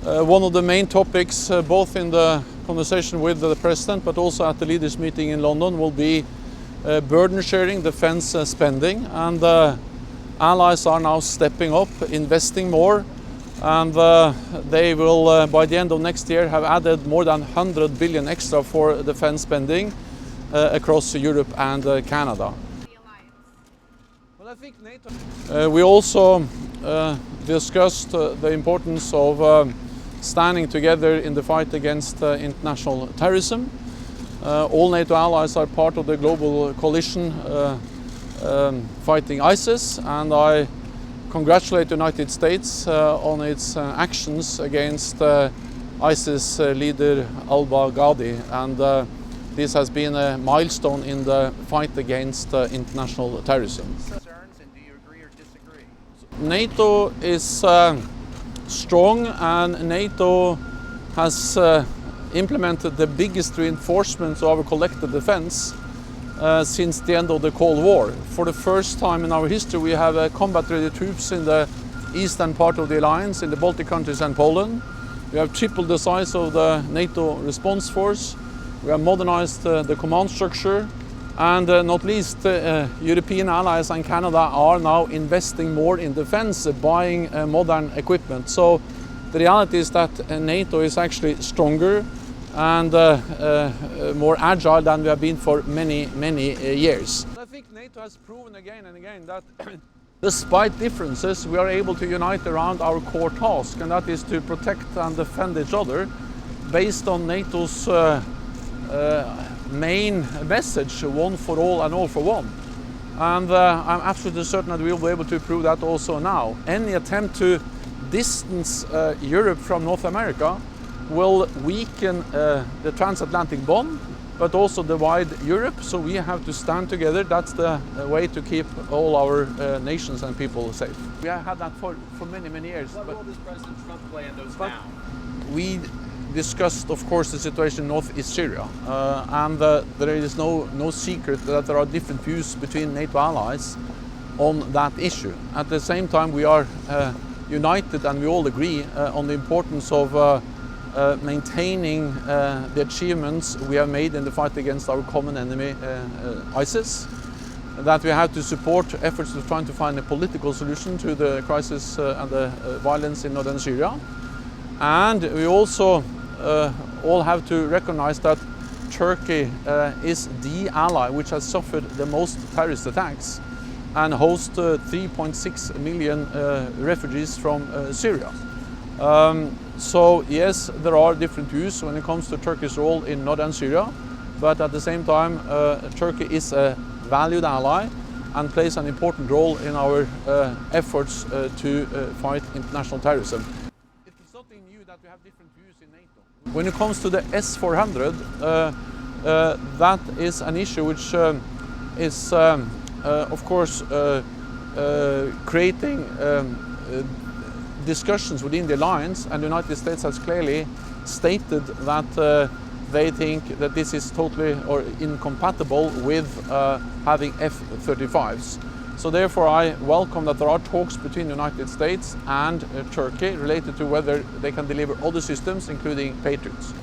One of the main topics, both in the conversation with the President but also at the leaders' meeting in London, will be burden sharing, defense spending, and allies are now stepping up, investing more, and they will, by the end of next year, have added more than 100 billion extra for defense spending across Europe and Canada. Well, I think NATO. We also discussed the importance of standing together in the fight against international terrorism. All NATO allies are part of the global coalition fighting ISIS, and I congratulate the United States on its actions against ISIS leader al-Baghdadi, and this has been a milestone in the fight against international terrorism. And do you agree or disagree? NATO is strong, and NATO has implemented the biggest reinforcements of our collective defense since the end of the Cold War. For the first time in our history, we have combat-ready troops in the eastern part of the alliance, in the Baltic countries and Poland. We have tripled the size of the NATO response force. We have modernized the command structure, and not least European allies and Canada are now investing more in defense, buying modern equipment. So the reality is that NATO is actually stronger and more agile than we have been for many years. I think NATO has proven again and again that despite differences, we are able to unite around our core task, and that is to protect and defend each other based on NATO's main message, one for all and all for one. And I'm absolutely certain that we will be able to prove that also now. Any attempt to distance Europe from North America will weaken the transatlantic bond, but also divide Europe, so we have to stand together. That's the way to keep all our nations and people safe. We have had that for many years. What role does President Trump play in those now? We discussed, of course, the situation in northeast Syria, and there is no secret that there are different views between NATO allies on that issue. At the same time, we are united, and we all agree on the importance of maintaining the achievements we have made in the fight against our common enemy, ISIS, that we have to support efforts to trying to find a political solution to the crisis and the violence in northern Syria. And we also all have to recognize that Turkey is the ally which has suffered the most terrorist attacks and hosts 3.6 million refugees from Syria. So yes, there are different views when it comes to Turkey's role in northern Syria, but at the same time Turkey is a valued ally and plays an important role in our efforts to fight international terrorism. It's something new that we have different views in NATO. When it comes to the S-400, that is an issue which is of course creating discussions within the alliance, and the United States has clearly stated that they think that this is totally or incompatible with having F-35s. So therefore I welcome that there are talks between the United States and Turkey related to whether they can deliver other systems, including Patriots.